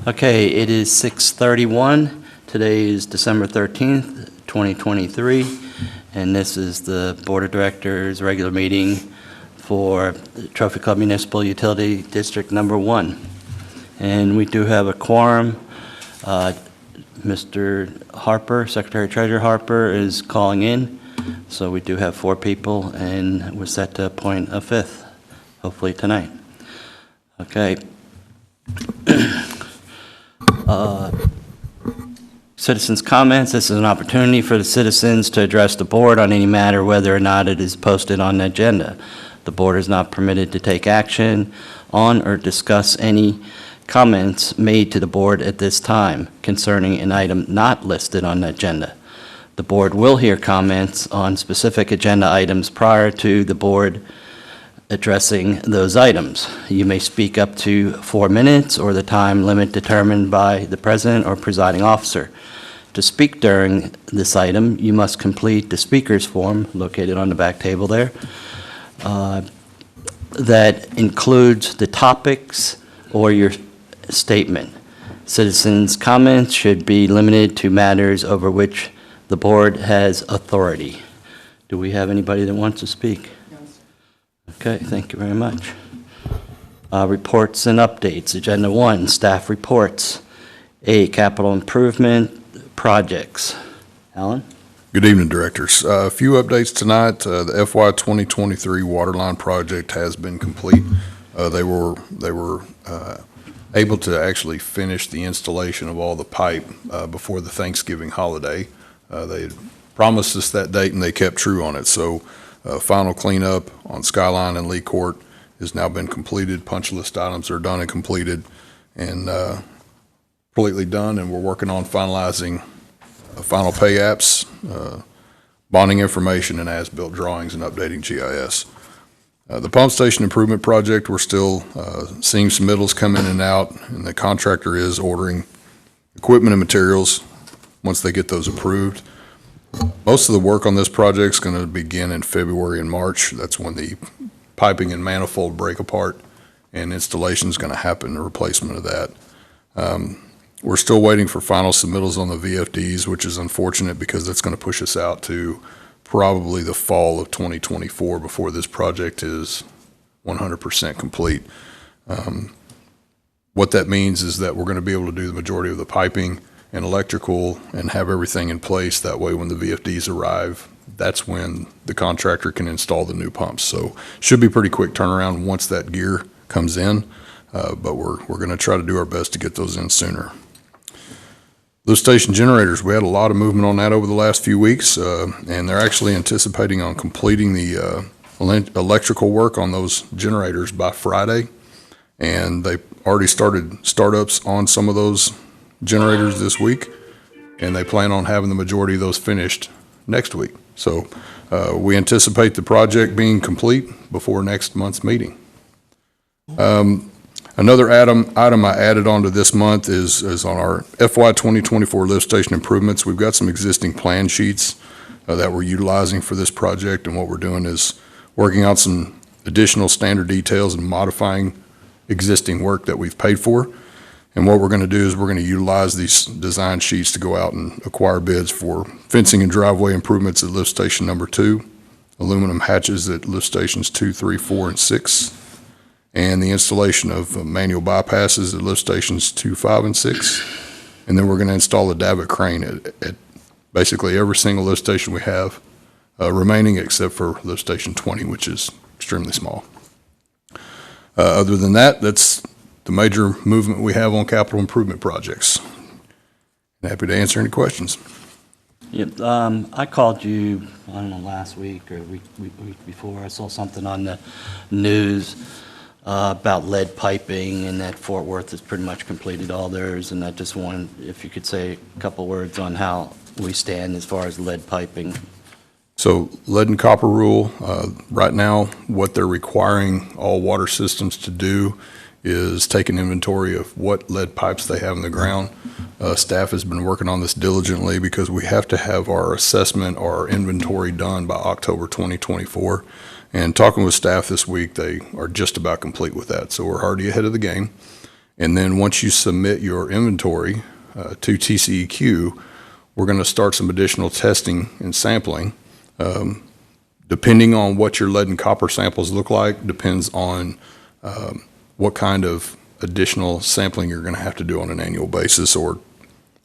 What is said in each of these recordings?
Okay, it is 6:31. Today is December 13th, 2023, and this is the Board of Directors regular meeting for Trophy Club Municipal Utility District Number 1. And we do have a quorum. Mr. Harper, Secretary Treasurer Harper, is calling in, so we do have 4 people, and we're set to appoint a 5th, hopefully tonight. Okay. Citizens' comments. This is an opportunity for the citizens to address the board on any matter, whether or not it is posted on the agenda. The board is not permitted to take action on or discuss any comments made to the board at this time concerning an item not listed on the agenda. The board will hear comments on specific agenda items prior to the board addressing those items. You may speak up to 4 minutes or the time limit determined by the president or presiding officer. To speak during this item, you must complete the speaker's form located on the back table there that includes the topics or your statement. Citizens' comments should be limited to matters over which the board has authority. Do we have anybody that wants to speak? Okay, thank you very much. Reports and updates. Agenda 1, staff reports. A, capital improvement projects. Alan? Good evening, directors. A few updates tonight. The FY 2023 waterline project has been complete. They were able to actually finish the installation of all the pipe before the Thanksgiving holiday. They had promised us that date, and they kept true on it. So final cleanup on Skyline and Lee Court has now been completed. Punch list items are done and completed and completely done, and we're working on finalizing final pay apps, bonding information, and as-built drawings and updating GIS. The pump station improvement project, we're still seeing submittals come in and out, and the contractor is ordering equipment and materials once they get those approved. Most of the work on this project is going to begin in February and March. That's when the piping and manifold break apart, and installation is going to happen, the replacement of that. We're still waiting for final submittals on the VFDs, which is unfortunate because that's going to push us out to probably the fall of 2024 before this project is 100% complete. What that means is that we're going to be able to do the majority of the piping and electrical and have everything in place. That way when the VFDs arrive, that's when the contractor can install the new pumps. So should be pretty quick turnaround once that gear comes in, but we're going to try to do our best to get those in sooner. Lift station generators, we had a lot of movement on that over the last few weeks, and they're actually anticipating on completing the electrical work on those generators by Friday, and they already started startups on some of those generators this week, and they plan on having the majority of those finished next week. So we anticipate the project being complete before next month's meeting. Another item I added onto this month is on our FY 2024 lift station improvements. We've got some existing plan sheets that we're utilizing for this project, and what we're doing is working out some additional standard details and modifying existing work that we've paid for. And what we're going to do is we're going to utilize these design sheets to go out and acquire bids for fencing and driveway improvements at lift station number 2, aluminum hatches at lift stations 2, 3, 4, and 6, and the installation of manual bypasses at lift stations 2, 5, and 6. And then we're going to install a davit crane at basically every single lift station we have remaining except for lift station 20, which is extremely small. Other than that, that's the major movement we have on capital improvement projects. Happy to answer any questions. Yep, I called you, I don't know, last week or week before. I saw something on the news about lead piping and that Fort Worth has pretty much completed all theirs, and I just wanted, if you could say a couple words on how we stand as far as lead piping. So lead and copper rule, right now what they're requiring all water systems to do is take an inventory of what lead pipes they have in the ground. Staff has been working on this diligently because we have to have our assessment or our inventory done by October 2024. And talking with staff this week, they are just about complete with that. So we're already ahead of the game. And then once you submit your inventory to TCEQ, we're going to start some additional testing and sampling. Depending on what your lead and copper samples look like, depends on what kind of additional sampling you're going to have to do on an annual basis, or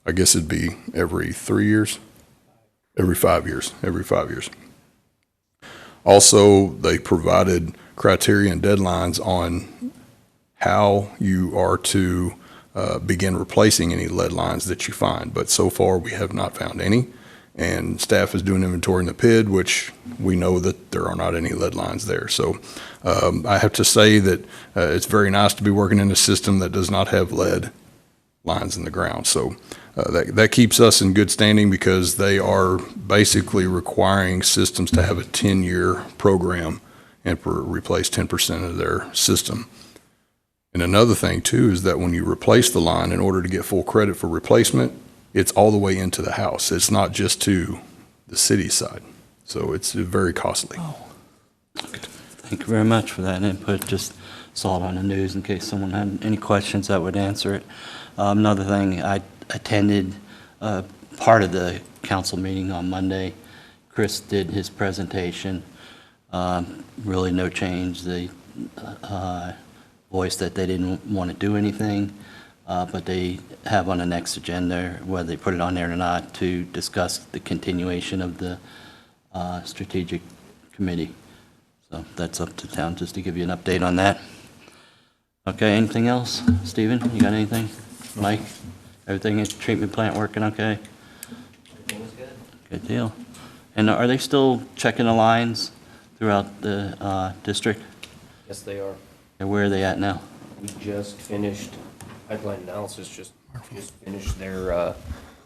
I guess it'd be every 3 years, every 5 years. Also, they provided criteria and deadlines on how you are to begin replacing any lead lines that you find. But so far, we have not found any. And staff is doing inventory in the PID, which we know that there are not any lead lines there. So I have to say that it's very nice to be working in a system that does not have lead lines in the ground. So that keeps us in good standing, because they are basically requiring systems to have a 10-year program and replace 10% of their system. And another thing too is that when you replace the line, in order to get full credit for replacement, it's all the way into the house. It's not just to the city side. So it's very costly. Oh. Thank you very much for that input. Just saw it on the news in case someone had any questions that would answer it. Another thing, I attended part of the council meeting on Monday. Chris did his presentation. Really no change. They voiced that they didn't want to do anything, but they have on the next agenda, whether they put it on there or not, to discuss the continuation of the strategic committee. So that's up to town, just to give you an update on that. Okay, anything else? Stephen, you got anything? Mike, everything at the treatment plant working okay? Everything's good. Good deal. And are they still checking the lines throughout the district? Yes, they are. And where are they at now? We just finished, pipeline analysis just finished their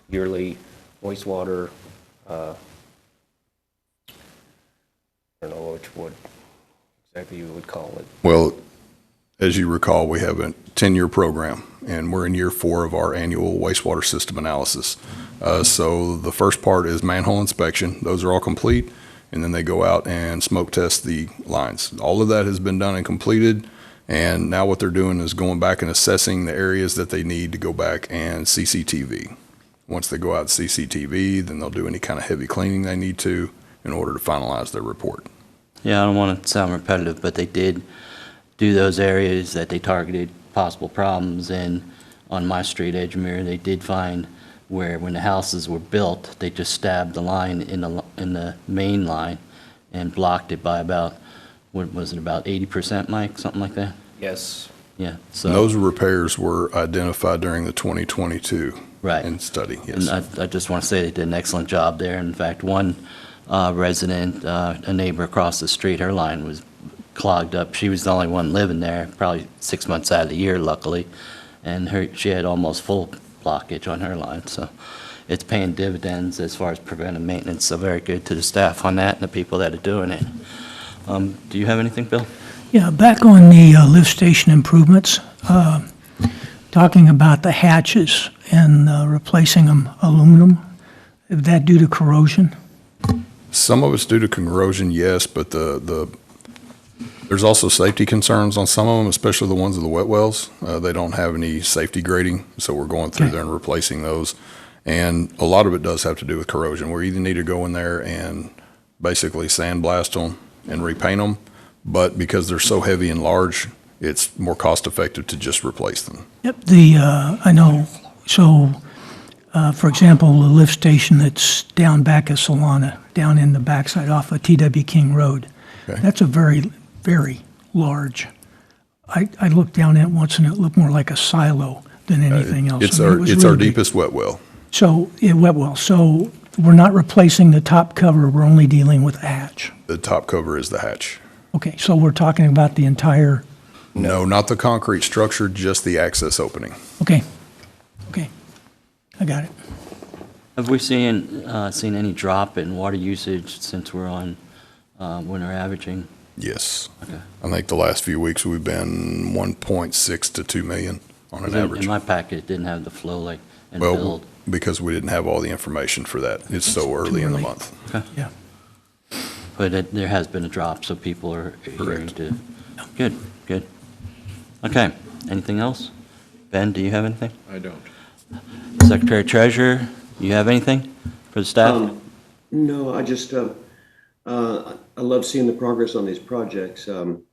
yearly wastewater, I don't know what exactly you would call it. Well, as you recall, we have a 10-year program, and we're in year 4 of our annual wastewater system analysis. So the first part is manhole inspection. Those are all complete, and then they go out and smoke test the lines. All of that has been done and completed, and now what they're doing is going back and assessing the areas that they need to go back and CCTV. Once they go out CCTV, then they'll do any kind of heavy cleaning they need to in order to finalize their report. Yeah, I don't want to sound repetitive, but they did do those areas that they targeted possible problems. And on my street, Edgemere, they did find where when the houses were built, they just stabbed the line in the main line and blocked it by about, what was it, about 80%, Mike, something like that? Yes. Yeah. So And those repairs were identified during the 2022 right. study, yes. And I just want to say they did an excellent job there. In fact, one resident, a neighbor across the street, her line was clogged up. She was the only one living there, probably 6 months out of the year, luckily. And she had almost full blockage on her line. So it's paying dividends as far as preventive maintenance. So very good to the staff on that and the people that are doing it. Do you have anything, Bill? Yeah, back on the lift station improvements, talking about the hatches and replacing them aluminum, is that due to corrosion? Some of it's due to corrosion, yes, but there's also safety concerns on some of them, especially the ones of the wet wells. They don't have any safety grading, so we're going through there and replacing those. And a lot of it does have to do with corrosion. We either need to go in there and basically sandblast them and repaint them, but because they're so heavy and large, it's more cost effective to just replace them. Yep, I know, so, for example, the lift station that's down back of Solana, down in the backside off of T.W. King Road, Okay. that's a very, very large. I looked down at it once and it looked more like a silo than anything else. It's I mean, our it was it's our really big. deepest wet well. So, yeah, wet well, so we're not replacing the top cover, we're only dealing with the hatch. The top cover is the hatch. Okay, so we're talking about the entire, No, not the concrete structure, just the access opening. okay, I got it. Have we seen any drop in water usage since we're on winter averaging? Yes. Okay. I think the last few weeks we've been 1.6 to 2 million on an average. In my packet, it didn't have the flow like and Well, build. because we didn't have all the information for that. It's so early in the early. month. Yeah. But there has been a drop, so people are hearing Correct. to, good. Okay, anything else? Ben, do you have anything? I don't. Secretary Treasurer, you have anything for the staff? No, I just, I love seeing the progress on these projects. I'm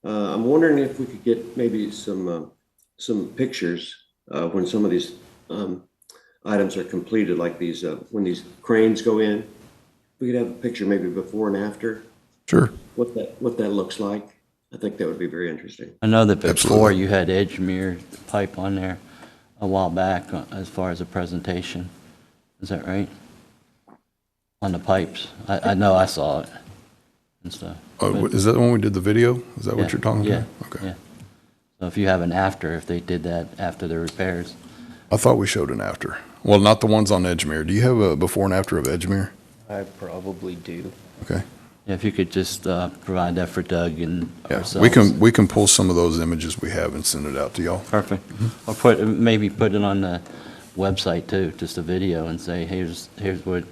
wondering if we could get maybe some pictures when some of these items are completed, like these, when these cranes go in. We could have a picture maybe before and after, Sure. what that looks like. I think that would be very interesting. I know that before Absolutely. you had Edgemere pipe on there a while back as far as a presentation. Is that right? On the pipes. I know I saw it and stuff. Oh, is that the one we did the video? Is that Yeah, what you're talking yeah, about? Okay. yeah. So if you have an after, if they did that after the repairs. I thought we showed an after. Well, not the ones on Edgemere. Do you have a before and after of Edgemere? I probably do. Okay. Yeah, if you could just provide that for Doug and Yeah, ourselves. we can pull some of those images we have and send it out to y'all. Perfect. Or maybe put it on the website too, just a video and say, here's what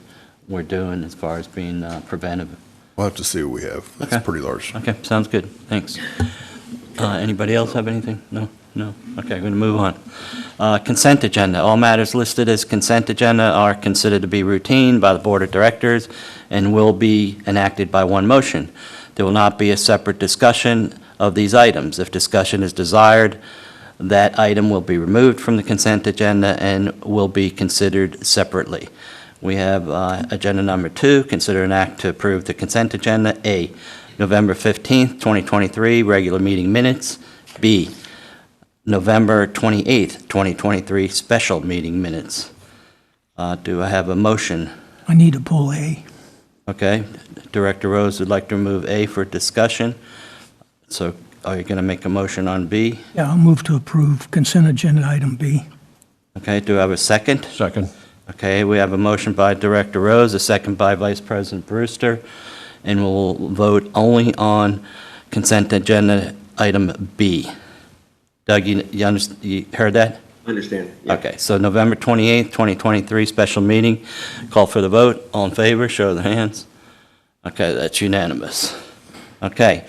we're doing as far as being preventive. We'll have to see what we have. That's Okay. pretty large. Okay, sounds good. Thanks. Anybody else have anything? No? No? Okay, going to move on. Consent agenda. All matters listed as consent agenda are considered to be routine by the Board of Directors and will be enacted by one motion. There will not be a separate discussion of these items. If discussion is desired, that item will be removed from the consent agenda and will be considered separately. We have agenda number 2, consider an act to approve the consent agenda. A, November 15th, 2023, regular meeting minutes. B, November 28th, 2023, special meeting minutes. Do I have a motion? I need to pull A. Okay, Director Rose would like to remove A for discussion. So are you going to make a motion on B? Yeah, I'll move to approve consent agenda item B. Okay, do I have a second? Second. Okay, we have a motion by Director Rose, a second by Vice President Brewster, and we'll vote only on consent agenda item B. Doug, you heard that? Understand? Yeah. Okay, so November 28th, 2023, special meeting. Call for the vote. All in favor, show of the hands. Okay, that's unanimous. Okay,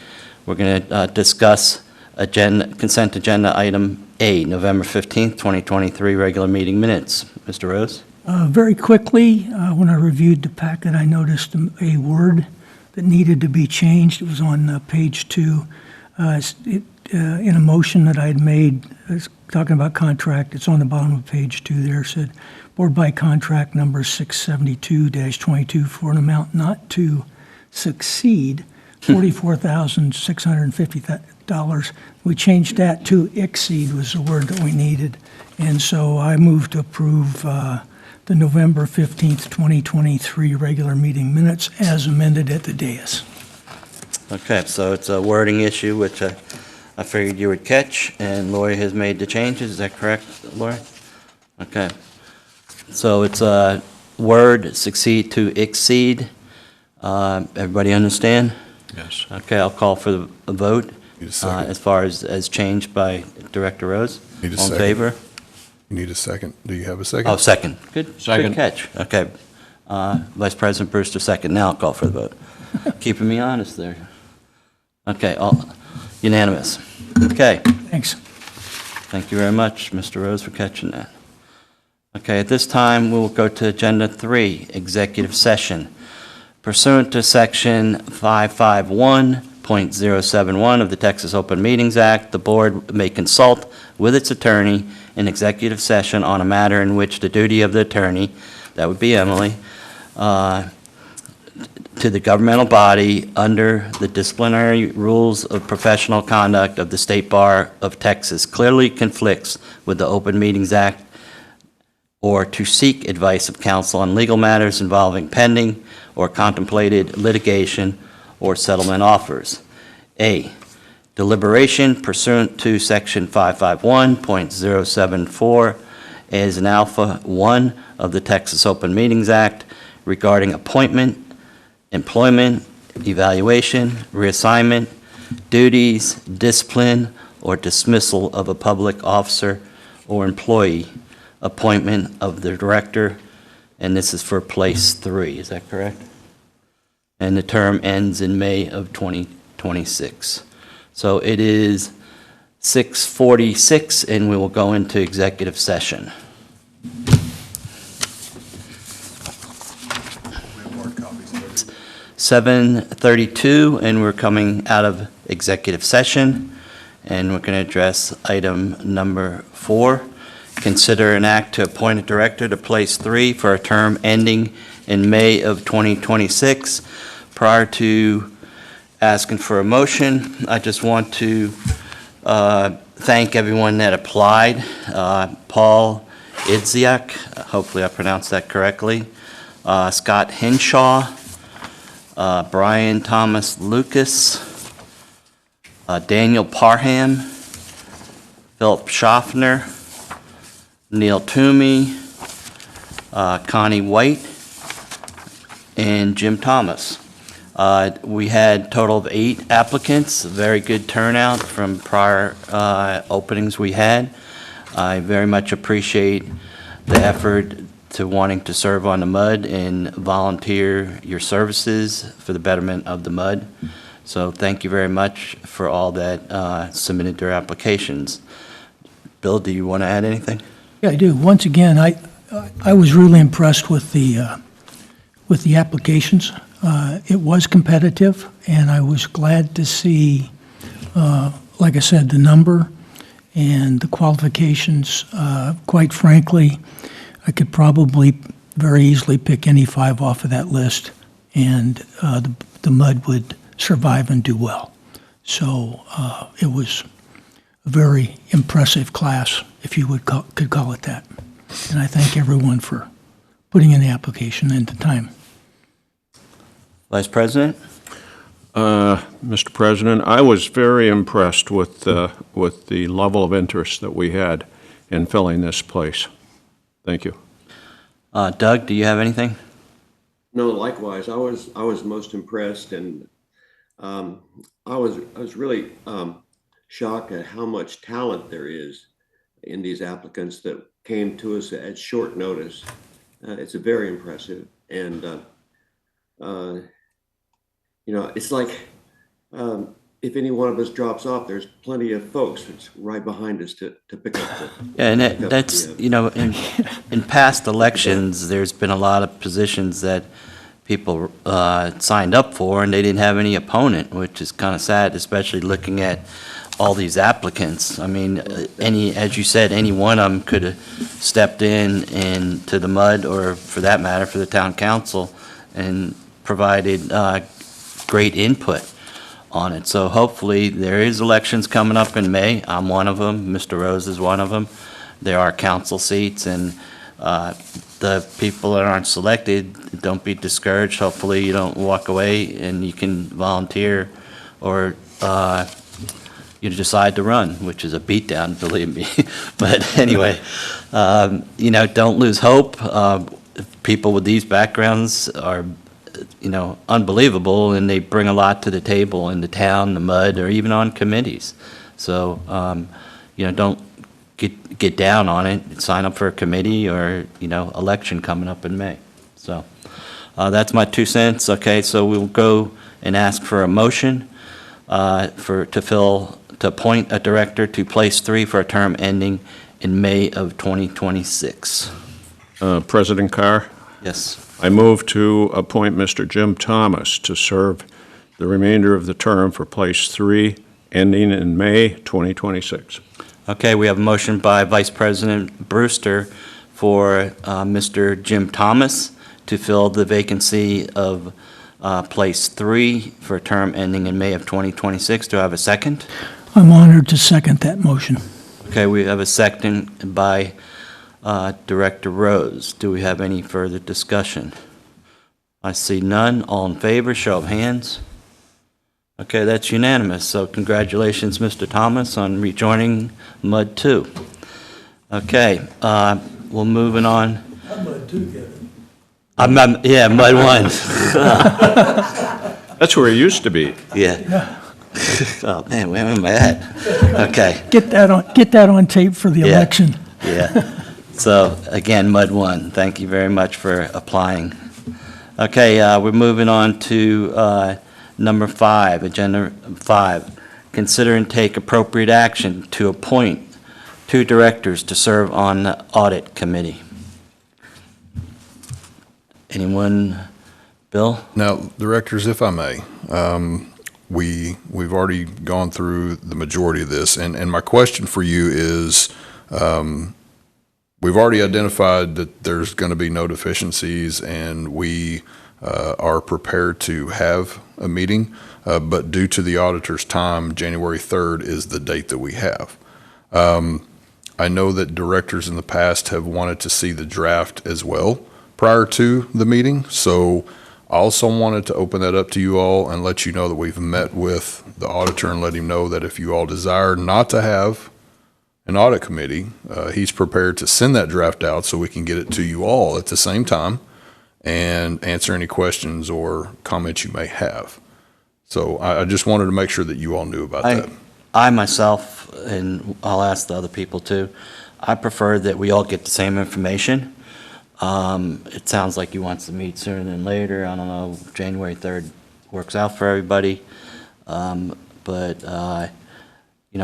we're going to discuss consent agenda item A, November 15th, 2023, regular meeting minutes. Mr. Rose? Very quickly, when I reviewed the packet, I noticed a word that needed to be changed. It was on page 2. In a motion that I had made, talking about contract, it's on the bottom of page 2 there, said, board by contract number 672-22 for an amount not to succeed $44,650. We changed that to exceed was the word that we needed. And so I moved to approve the November 15th, 2023 regular meeting minutes as amended at the dais. Okay, so it's a wording issue, which I figured you would catch, and Lori has made the changes. Is that correct, Lori? Okay. So it's a word succeed to exceed. Everybody understand? Yes. Okay, I'll call for the vote Need a second. as far as changed by Director Rose. Need a All in second. favor? You need a second. Do you have a second? Oh, second. Good Second. catch. Okay. Vice President Brewster, second. Now I'll call for the vote. Keeping me honest there. Okay, unanimous. Okay, Thanks. thank you very much, Mr. Rose, for catching that. Okay, at this time, we'll go to Agenda 3, Executive Session. Pursuant to Section 551.071 of the Texas Open Meetings Act, the board may consult with its attorney in executive session on a matter in which the duty of the attorney, that would be Emily, to the governmental body under the disciplinary rules of professional conduct of the State Bar of Texas clearly conflicts with the Open Meetings Act, or to seek advice of counsel on legal matters involving pending or contemplated litigation or settlement offers. A, deliberation pursuant to Section 551.074 as an Alpha 1 of the Texas Open Meetings Act regarding appointment, employment, evaluation, reassignment, duties, discipline, or dismissal of a public officer or employee, appointment of the director, and this is for place 3, is that correct? And the term ends in May of 2026. So it is 6:46, and we will go into executive session. We have hard copies of it. 7:32, and we're coming out of executive session, and we're going to address item number 4. Consider an act to appoint a director to place 3 for a term ending in May of 2026. Prior to asking for a motion, I just want to thank everyone that applied. Paul Idziak, hopefully I pronounced that correctly, Scott Henshaw, Brian Thomas Lucas, Daniel Parham, Philip Schaffner, Neil Toomey, Connie White, and Jim Thomas. We had a total of 8 applicants, a very good turnout from prior openings we had. I very much appreciate the effort to wanting to serve on the MUD and volunteer your services for the betterment of the MUD. So thank you very much for all that submitted their applications. Bill, do you want to add anything? Yeah, I do. Once again, I was really impressed with the applications. It was competitive, and I was glad to see, like I said, the number and the qualifications. Quite frankly, I could probably very easily pick any 5 off of that list, and the MUD would survive and do well. So it was a very impressive class, if you could call it that. And I thank everyone for putting in the application and the time. Vice President? Mr. President, I was very impressed with the level of interest that we had in filling this place. Thank you. Doug, do you have anything? No, likewise, I was most impressed, and I was really shocked at how much talent there is in these applicants that came to us at short notice. It's very impressive, and it's like if any one of us drops off, there's plenty of folks that's right behind us to pick up the. Yeah, and pick up that's, the, in past elections, there's been a lot of positions that people signed up for, and they didn't have any opponent, which is kind of sad, especially looking at all these applicants. I mean, as you said, any one of them could have stepped in to the MUD, or for that matter, for the town council, and provided great input on it. So hopefully, there is elections coming up in May. I'm one of them. Mr. Rose is one of them. There are council seats, and the people that aren't selected, don't be discouraged. Hopefully, you don't walk away and you can volunteer, or you decide to run, which is a beatdown, believe me. But anyway, don't lose hope. People with these backgrounds are, unbelievable, and they bring a lot to the table in the town, the MUD, or even on committees. So, don't get down on it. Sign up for a committee or, election coming up in May. So, that's my 2 cents. Okay, so we'll go and ask for a motion to appoint a director to place 3 for a term ending in May of 2026. President Carr, Yes. I move to appoint Mr. Jim Thomas to serve the remainder of the term for place 3, ending in May 2026. Okay, we have a motion by Vice President Brewster for Mr. Jim Thomas to fill the vacancy of place 3 for a term ending in May of 2026. Do I have a second? I'm honored to second that motion. Okay, we have a second by Director Rose. Do we have any further discussion? I see none. All in favor, show of hands. Okay, that's unanimous. So congratulations, Mr. Thomas, on rejoining MUD 2. Okay, we're moving on. I'm MUD 2, Kevin. Yeah, MUD 1. That's where it used to be. Yeah. Oh, man, where am I at? Okay. Get that on tape for the Yeah. election. Yeah. So, again, MUD 1, thank you very much for applying. Okay, we're moving on to number 5, Agenda 5. consider and take appropriate action to appoint 2 directors to serve on the audit committee. Anyone? Bill? Now, directors, if I may, we've already gone through the majority of this, and my question for you is, we've already identified that there's going to be no deficiencies, and we are prepared to have a meeting, but due to the auditor's time, January 3rd is the date that we have. I know that directors in the past have wanted to see the draft as well prior to the meeting, so I also wanted to open that up to you all and let you know that we've met with the auditor and let him know that if you all desire not to have an audit committee, he's prepared to send that draft out so we can get it to you all at the same time and answer any questions or comments you may have. So I just wanted to make sure that you all knew about that. I myself, and I'll ask the other people too, I prefer that we all get the same information. It sounds like you want to meet sooner than later. I don't know, if January 3rd works out for everybody.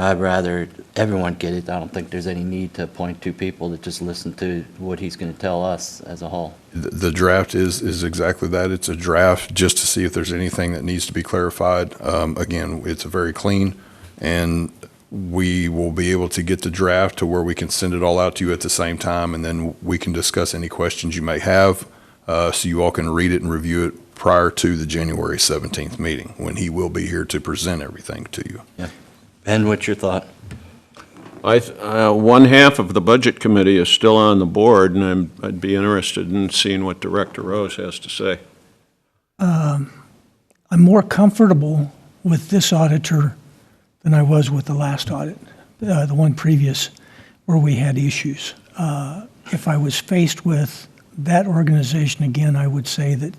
I'd rather everyone get it. I don't think there's any need to appoint 2 people to just listen to what he's going to tell us as a whole. The draft is exactly that. It's a draft just to see if there's anything that needs to be clarified. Again, it's very clean, and we will be able to get the draft to where we can send it all out to you at the same time, and then we can discuss any questions you may have, so you all can read it and review it prior to the January 17th meeting, when he will be here to present everything to you. Yeah. Ben, what's your thought? One half of the Budget Committee is still on the board, and I'd be interested in seeing what Director Rose has to say. I'm more comfortable with this auditor than I was with the last audit, the one previous, where we had issues. If I was faced with that organization again, I would say that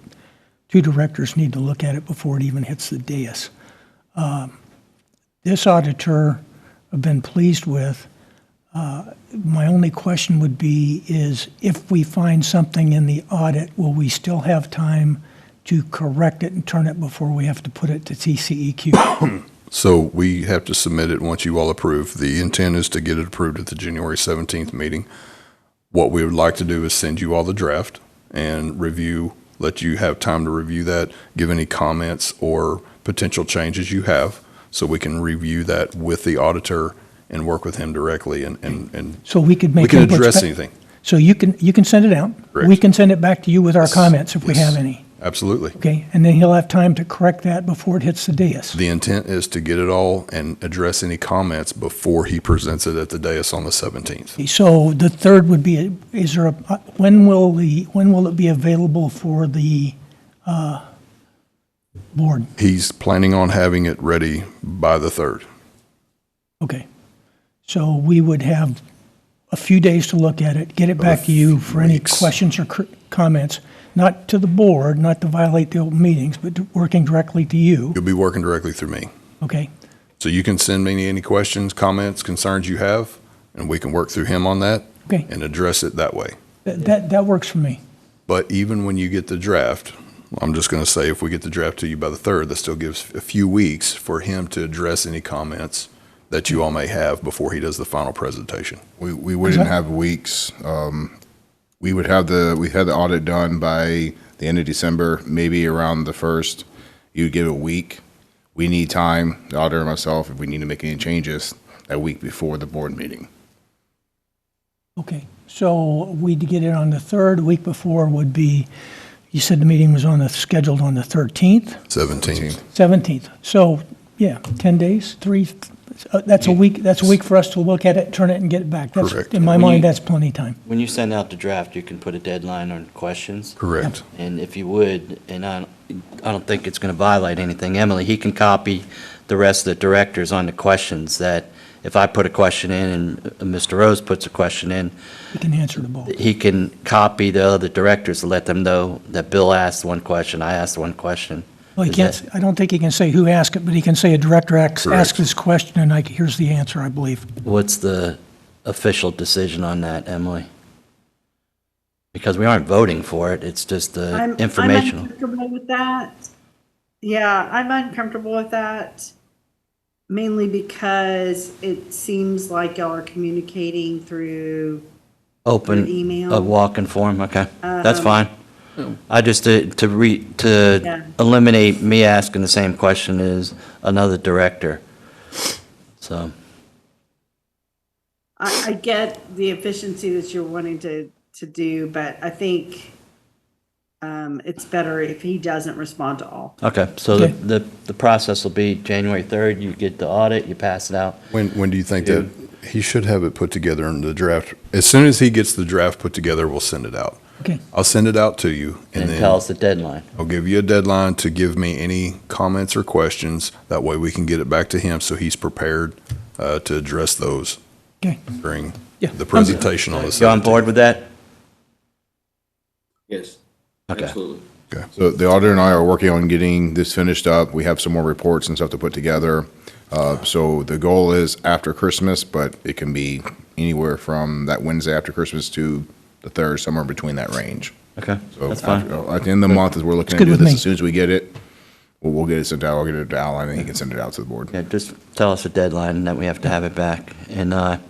2 directors need to look at it before it even hits the dais. This auditor I've been pleased with. My only question would be is if we find something in the audit, will we still have time to correct it and turn it before we have to put it to TCEQ? So we have to submit it once you all approve. The intent is to get it approved at the January 17th meeting. What we would like to do is send you all the draft and review, let you have time to review that, give any comments or potential changes you have, so we can review that with the auditor and work with him directly and So we could make we can inputs address back- anything. So you can send it out. Correct. We can send it back to you with our comments if we Yes. have any. Absolutely. Okay, and then he'll have time to correct that before it hits the dais. The intent is to get it all and address any comments before he presents it at the dais on the 17th. So the third would be, is there a, when will it be available for the board? He's planning on having it ready by the 3rd. Okay. So we would have a few days to look at it, get it back to you for any weeks. questions or comments, not to the board, not to violate the open meetings, but working directly to you. You'll be working directly through me. Okay, So you can send me any questions, comments, concerns you have, and we can work through him on that okay. and address it that way. That works for me. But even when you get the draft, I'm just going to say if we get the draft to you by the 3rd, that still gives a few weeks for him to address any comments that you all may have before he does the final presentation. We wouldn't have weeks. We had the audit done by the end of December, maybe around the 1st. You would give it a week. We need time, the auditor and myself, if we need to make any changes, that week before the board meeting. Okay, so we'd get it on the 3rd, a week before would be, you said the meeting was scheduled on the 13th? 17th. 17th. So, yeah, 10 days, that's a week for us to look at it, turn it, and get it back. That's- Correct. In my When mind, you- that's plenty of time. When you send out the draft, you can put a deadline on questions. Correct. And if you would, and I don't think it's going to violate anything, Emily, he can copy the rest of the directors on the questions that if I put a question in and Mr. Rose puts a question in, You can answer the both. he can copy the other directors to let them know that Bill asked one question, I asked one question. Well, he Is can't, that- I don't think he can say who asked it, but he can say a director asks Correct. this question, and here's the answer, I believe. What's the official decision on that, Emily? Because we aren't voting for it, it's just informational. I'm uncomfortable with that. Yeah, I'm uncomfortable with that. mainly because it seems like y'all are communicating through Open, email. a walk-in form, okay, that's fine. I just, to Yeah. eliminate me asking the same question as another director, so, I get the efficiency that you're wanting to do, but I think it's better if he doesn't respond to all. okay, so Okay. the process will be January 3rd, you get the audit, you pass it out. When do you think that, he should have it put together in the draft? As soon as he gets the draft put together, we'll send it out. Okay. I'll send it out to you, and And then tell us the deadline. I'll give you a deadline to give me any comments or questions. That way we can get it back to him so he's prepared to address those Okay. during Yeah. the presentation on the 17th. You on board with that? Yes, Okay. absolutely. So the auditor and I are working on getting this finished up. We have some more reports and stuff to put together. So the goal is after Christmas, but it can be anywhere from that Wednesday after Christmas to the 3rd, somewhere between that range. Okay, So that's fine. at the end of the month, as we're looking It's to good do with this, me. as soon as we get it, we'll get it sent out. I'll get it to Alan, and he can send it out to the board. Yeah, just tell us a deadline and that we have to have it back. And I'm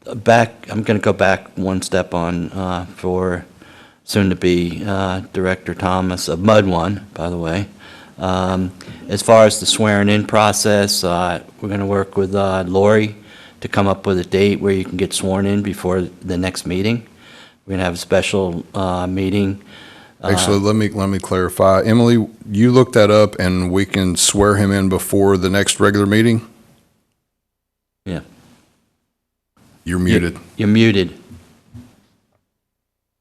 going to go back one step on for soon-to-be Director Thomas of Mud One, by the way. As far as the swearing-in process, we're going to work with Lori to come up with a date where you can get sworn in before the next meeting. We're going to have a special meeting. Actually, let me clarify. Emily, you looked that up, and we can swear him in before the next regular meeting? Yeah. You're muted. You're muted.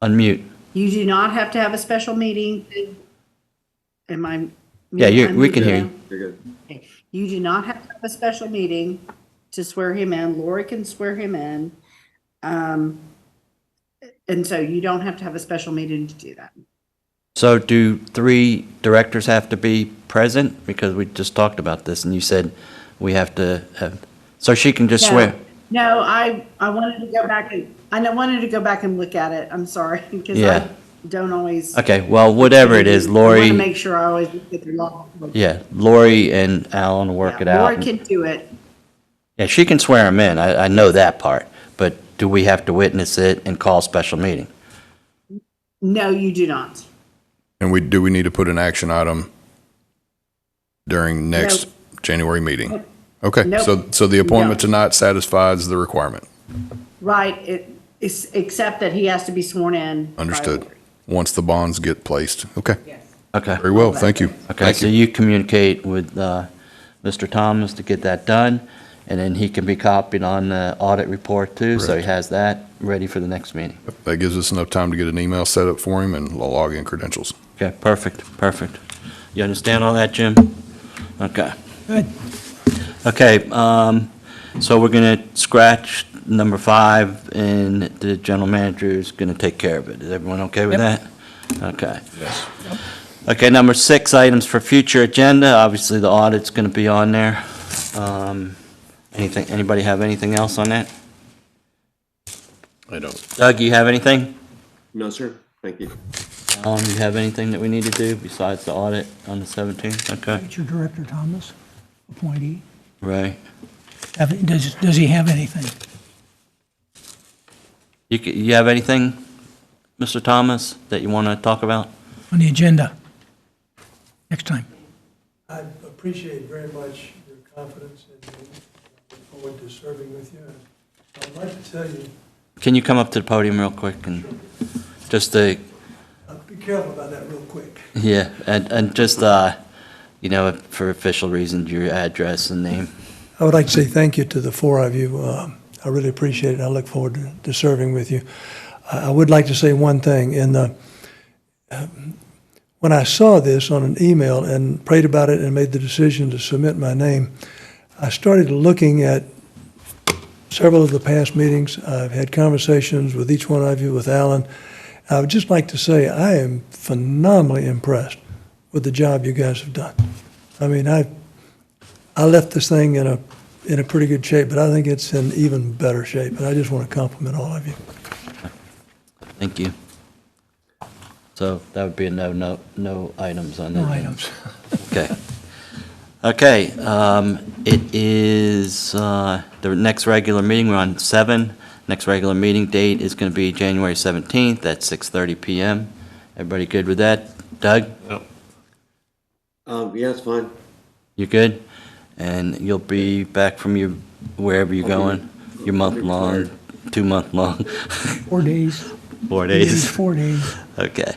Unmute. You do not have to have a special meeting. Am I? Yeah, I'm we can muted hear now? you. You're good. Okay. You do not have to have a special meeting to swear him in. Lori can swear him in. And so you don't have to have a special meeting to do that. So do 3 directors have to be present? Because we just talked about this, and you said we have to have, so she can just swear? No, I wanted to go back and look at it. I'm sorry, because Yeah. I don't always. Okay, well, whatever it is, I want Lori, to make sure I always look at the law. yeah, Lori and Alan will work it Yeah, out. Lori can do it. Yeah, she can swear him in, I know that part, but do we have to witness it and call a special meeting? No, you do not. And do we need to put an action item during next January meeting? Okay, Nope. so the appointment No. tonight satisfies the requirement. Right, except that he has to be sworn in. by Understood. Lori. Once the bonds get placed. Okay, Yes. Okay, very well, thank you. okay, Thank so you communicate with Mr. Thomas to get that done, and then he can be copied on the audit report too, so he Correct. has that ready for the next meeting. That gives us enough time to get an email set up for him and log in credentials. Okay, perfect, perfect. You understand all that, Jim? Okay. Good. Okay, so we're going to scratch number 5, and the general manager is going to take care of it. Is everyone okay with that? Okay. Yes. Okay, number 6, items for future agenda. Obviously, the audit's going to be on there. Anybody have anything else on that? I don't. Doug, you have anything? No, sir, thank you. Alan, you have anything that we need to do besides the audit on the 17th? Okay, Future Director Thomas, appointee. right. Does he have anything? You have anything, Mr. Thomas, that you want to talk about? On the agenda? Next time. I appreciate very much your confidence in me. I look forward to serving with you. And I'd like to tell you, Can you come up to the podium real quick and just to, be careful about that real quick. yeah, and just, for official reasons, your address and name. I would like to say thank you to the 4 of you. I really appreciate it. I look forward to serving with you. I would like to say one thing. When I saw this on an email and prayed about it and made the decision to submit my name, I started looking at several of the past meetings. I've had conversations with each one of you, with Alan. I would just like to say I am phenomenally impressed with the job you guys have done. I mean, I left this thing in a pretty good shape, but I think it's in even better shape. And I just want to compliment all of you. Thank you. So that would be a no items on that. No items. Okay. Okay, It is the next regular meeting, we're on 7. Next regular meeting date is going to be January 17th at 6:30 PM. Everybody good with that? Doug, Yeah, it's fine. you good? And you'll be back from your, wherever you're going, your month-long, 2-month-long, 4 days. 4 days? 4 days. Okay.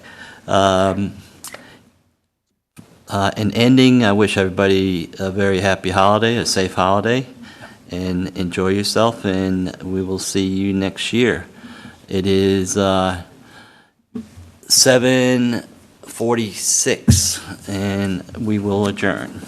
In ending, I wish everybody a very happy holiday, a safe holiday, and enjoy yourself, and we will see you next year. It is 7:46, and we will adjourn.